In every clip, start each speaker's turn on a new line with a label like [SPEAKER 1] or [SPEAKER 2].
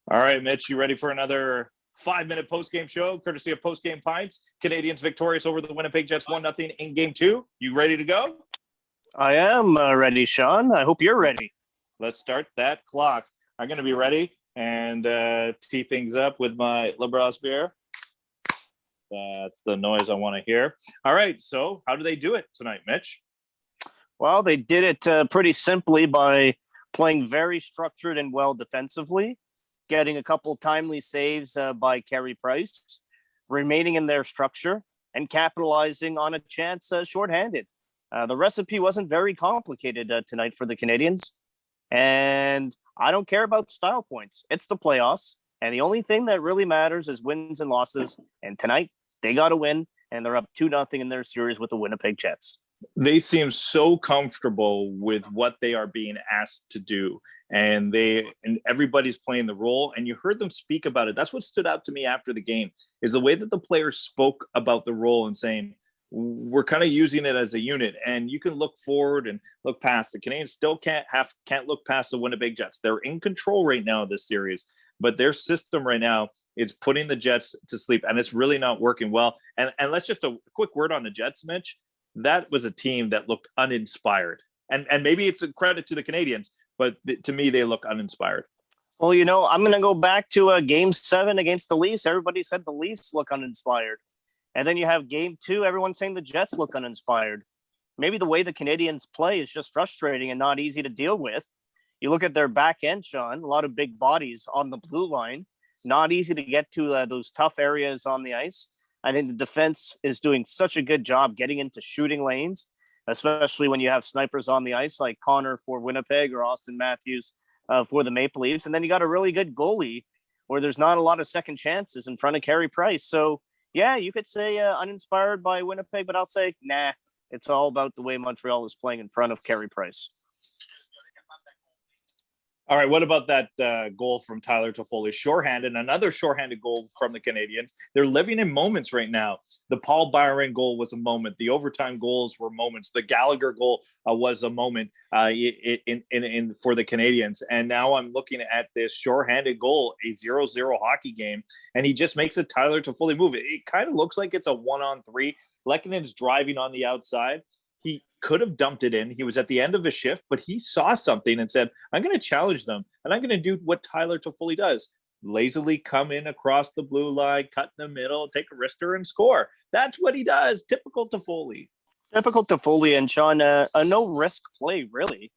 [SPEAKER 1] All right, Mitch, you ready for another 5-minute post-game show, courtesy of Post-Game Pints? Canadians victorious over the Winnipeg Jets 1-0 in Game 2. You ready to go?
[SPEAKER 2] I am ready, Sean. I hope you're ready.
[SPEAKER 1] Let's start that clock. I'm going to be ready and tee things up with my Libras beer. That's the noise I want to hear. All right, so how do they do it tonight, Mitch?
[SPEAKER 2] Well, they did it pretty simply by playing very structured and well defensively, getting a couple timely saves by Carey Price, remaining in their structure, and capitalizing on a chance shorthanded. The recipe wasn't very complicated tonight for the Canadians, and I don't care about style points. It's the playoffs, and the only thing that really matters is wins and losses, and tonight they got to win, and they're up 2-0 in their series with the Winnipeg Jets.
[SPEAKER 1] They seem so comfortable with what they are being asked to do, and everybody's playing the role, and you heard them speak about it. That's what stood out to me after the game, is the way that the players spoke about the role and saying, we're kind of using it as a unit, and you can look forward and look past. The Canadians still can't look past the Winnipeg Jets. They're in control right now of this series, but their system right now is putting the Jets to sleep, and it's really not working well. And let's just a quick word on the Jets, Mitch. That was a team that looked uninspired, and maybe it's a credit to the Canadians, but to me, they look uninspired.
[SPEAKER 2] Well, I'm going to go back to Game 7 against the Leafs. Everybody said the Leafs look uninspired. And then you have Game 2, everyone's saying the Jets look uninspired. Maybe the way the Canadians play is just frustrating and not easy to deal with. You look at their back end, Sean, a lot of big bodies on the blue line, not easy to get to those tough areas on the ice. I think the defense is doing such a good job getting into shooting lanes, especially when you have snipers on the ice like Connor for Winnipeg or Austin Matthews for the Maple Leafs. And then you got a really good goalie where there's not a lot of second chances in front of Carey Price. So, yeah, you could say uninspired by Winnipeg, but I'll say, nah, it's all about the way Montreal is playing in front of Carey Price.
[SPEAKER 1] All right, what about that goal from Tyler Toffoli? Shorthanded, another shorthanded goal from the Canadians. They're living in moments right now. The Paul Byron goal was a moment. The overtime goals were moments. The Gallagher goal was a moment in for the Canadians. And now I'm looking at this shorthanded goal, a 0-0 hockey game, and he just makes a Tyler Toffoli move. It kind of looks like it's a 1-on-3. Lekkonen's driving on the outside. He could have dumped it in. He was at the end of his shift, but he saw something and said, I'm going to challenge them, and I'm going to do what Tyler Toffoli does. Lazily come in across the blue line, cut in the middle, take a wrister, and score. That's what he does. Typical Toffoli.
[SPEAKER 2] Typical Toffoli, and Sean, a no-risk play, really,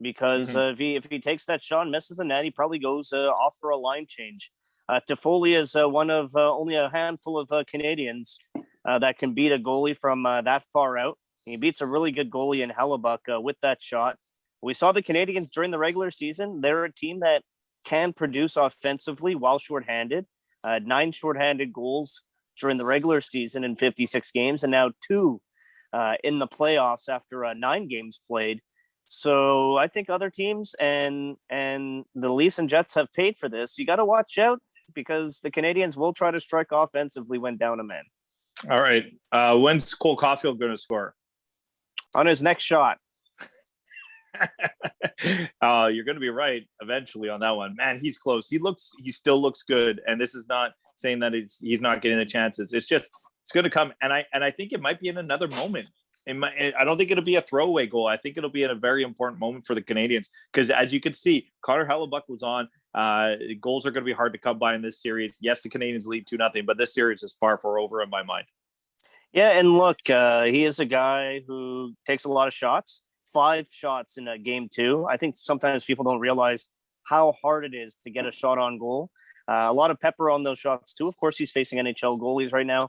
[SPEAKER 2] because if he takes that shot, misses the net, he probably goes off for a line change. Toffoli is one of only a handful of Canadians that can beat a goalie from that far out. He beats a really good goalie in Hellebuck with that shot. We saw the Canadians during the regular season. They're a team that can produce offensively while shorthanded. 9 shorthanded goals during the regular season in 56 games, and now 2 in the playoffs after 9 games played. So I think other teams and the Leafs and Jets have paid for this. You got to watch out because the Canadians will try to strike offensively when down a man.
[SPEAKER 1] All right. When's Cole Caulfield going to score?
[SPEAKER 2] On his next shot.
[SPEAKER 1] You're going to be right eventually on that one. Man, he's close. He still looks good. And this is not saying that he's not getting the chances. It's going to come. And I think it might be in another moment. I don't think it'll be a throwaway goal. I think it'll be in a very important moment for the Canadians. Because as you can see, Connor Hellebuck was on. Goals are going to be hard to come by in this series. Yes, the Canadians lead 2-0, but this series is far over in my mind.
[SPEAKER 2] Yeah, and look, he is a guy who takes a lot of shots, 5 shots in Game 2. I think sometimes people don't realize how hard it is to get a shot on goal. A lot of pepper on those shots, too. Of course, he's facing NHL goalies right now.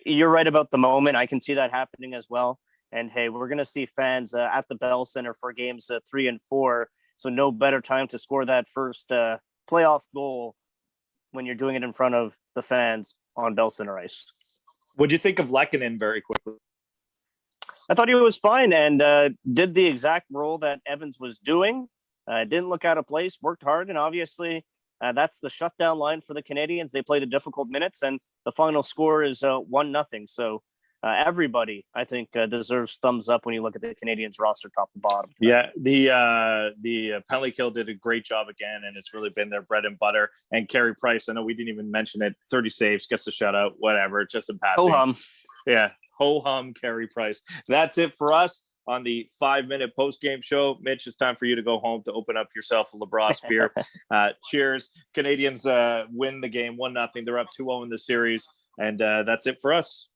[SPEAKER 2] You're right about the moment. I can see that happening as well. And, hey, we're going to see fans at the Bell Center for Games 3 and 4, so no better time to score that first playoff goal when you're doing it in front of the fans on Bell Center ice.
[SPEAKER 1] What do you think of Lekkonen very quickly?
[SPEAKER 2] I thought he was fine and did the exact role that Evans was doing. Didn't look out of place, worked hard, and obviously that's the shutdown line for the Canadians. They play the difficult minutes, and the final score is 1-0. So everybody, I think, deserves thumbs up when you look at the Canadiens roster top to bottom.
[SPEAKER 1] Yeah, the penalty kill did a great job again, and it's really been their bread and butter. And Carey Price, I know we didn't even mention it, 30 saves, gets a shutout, whatever, just in passing.
[SPEAKER 2] Ho-hum.
[SPEAKER 1] Yeah, ho-hum, Carey Price. That's it for us on the 5-minute post-game show. Mitch, it's time for you to go home to open up yourself a LeBras beer. Cheers. Canadians win the game 1-0. They're up 2-0 in the series, and that's it for us.